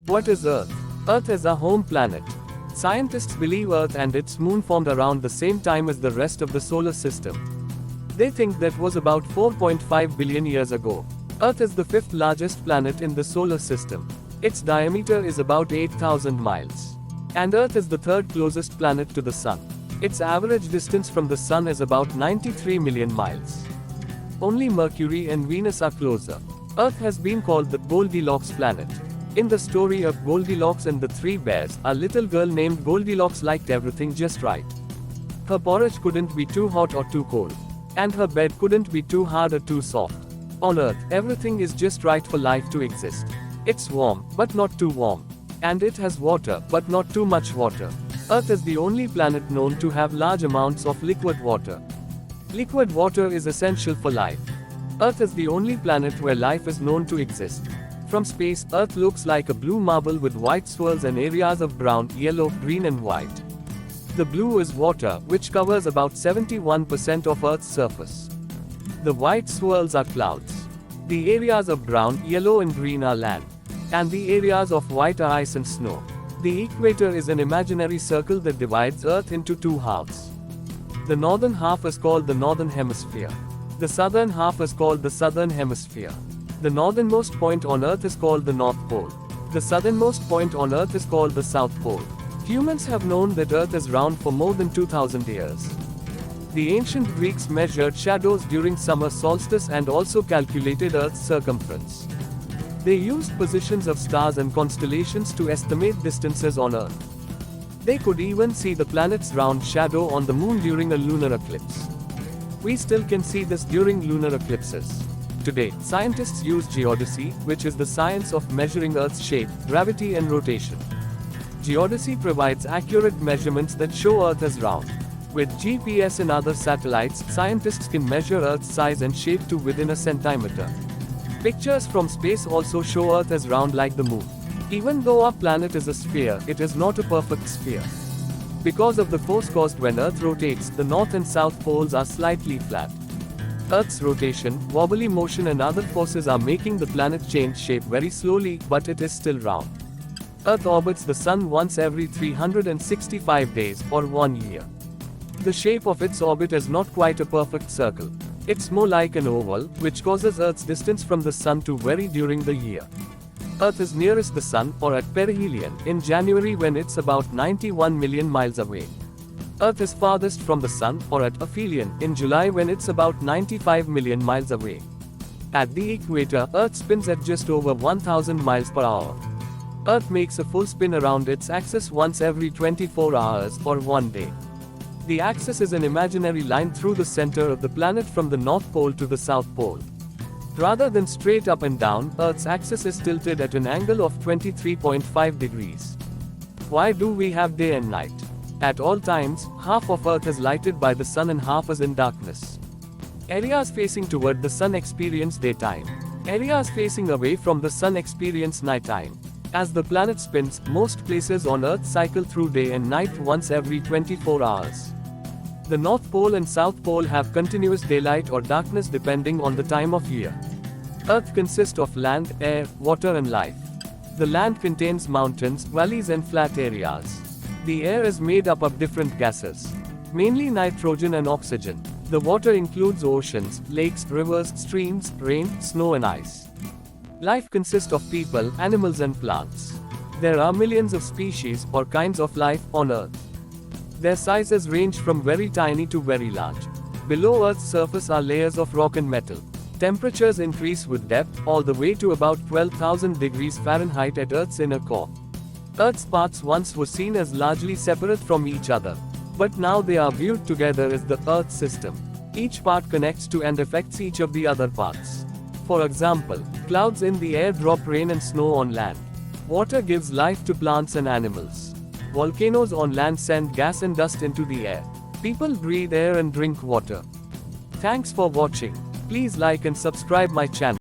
What is Earth? Earth is our home planet. Scientists believe Earth and its moon formed around the same time as the rest of the solar system. They think that was about 4.5 billion years ago. Earth is the fifth largest planet in the solar system. Its diameter is about 8,000 miles. And Earth is the third closest planet to the Sun. Its average distance from the Sun is about 93 million miles. Only Mercury and Venus are closer. Earth has been called the Goldilocks planet. In the story of Goldilocks and the Three Bears, a little girl named Goldilocks liked everything just right. Her porridge couldn't be too hot or too cold. And her bed couldn't be too hard or too soft. On Earth, everything is just right for life to exist. It's warm, but not too warm. And it has water, but not too much water. Earth is the only planet known to have large amounts of liquid water. Liquid water is essential for life. Earth is the only planet where life is known to exist. From space, Earth looks like a blue marble with white swirls and areas of brown, yellow, green and white. The blue is water, which covers about 71% of Earth's surface. The white swirls are clouds. The areas of brown, yellow and green are land. And the areas of white are ice and snow. The equator is an imaginary circle that divides Earth into two halves. The northern half is called the northern hemisphere. The southern half is called the southern hemisphere. The northernmost point on Earth is called the North Pole. The southernmost point on Earth is called the South Pole. Humans have known that Earth is round for more than 2,000 years. The ancient Greeks measured shadows during summer solstice and also calculated Earth's circumference. They used positions of stars and constellations to estimate distances on Earth. They could even see the planet's round shadow on the moon during a lunar eclipse. We still can see this during lunar eclipses. Today, scientists use geodesy, which is the science of measuring Earth's shape, gravity and rotation. Geodesy provides accurate measurements that show Earth as round. With GPS and other satellites, scientists can measure Earth's size and shape to within a centimeter. Pictures from space also show Earth as round like the moon. Even though our planet is a sphere, it is not a perfect sphere. Because of the force caused when Earth rotates, the north and south poles are slightly flat. Earth's rotation, wobbly motion and other forces are making the planet change shape very slowly, but it is still round. Earth orbits the Sun once every 365 days, or 1 year. The shape of its orbit is not quite a perfect circle. It's more like an oval, which causes Earth's distance from the Sun to vary during the year. Earth is nearest the Sun, or at perihelion, in January when it's about 91 million miles away. Earth is farthest from the Sun, or at aphelion, in July when it's about 95 million miles away. At the equator, Earth spins at just over 1000 miles per hour. Earth makes a full spin around its axis once every 24 hours, or 1 day. The axis is an imaginary line through the center of the planet from the North Pole to the South Pole. Rather than straight up and down, Earth's axis is tilted at an angle of 23.5 degrees. Why do we have day and night? At all times, half of Earth is lighted by the Sun and half is in darkness. Areas facing toward the Sun experience daytime. Areas facing away from the Sun experience nighttime. As the planet spins, most places on Earth cycle through day and night once every 24 hours. The North Pole and South Pole have continuous daylight or darkness depending on the time of year. Earth consists of land, air, water and life. The land contains mountains, valleys and flat areas. The air is made up of different gases, mainly nitrogen and oxygen. The water includes oceans, lakes, rivers, streams, rain, snow and ice. Life consists of people, animals and plants. There are millions of species, or kinds of life, on Earth. Their sizes range from very tiny to very large. Below Earth's surface are layers of rock and metal. Temperatures increase with depth, all the way to about 12,000 degrees Fahrenheit at Earth's inner core. Earth's parts once were seen as largely separate from each other. But now they are viewed together as the Earth system. Each part connects to and affects each of the other parts. For example, clouds in the air drop rain and snow on land. Water gives life to plants and animals. Volcanoes on land send gas and dust into the air. People breathe air and drink water. Thanks for watching. Please like and subscribe my channel.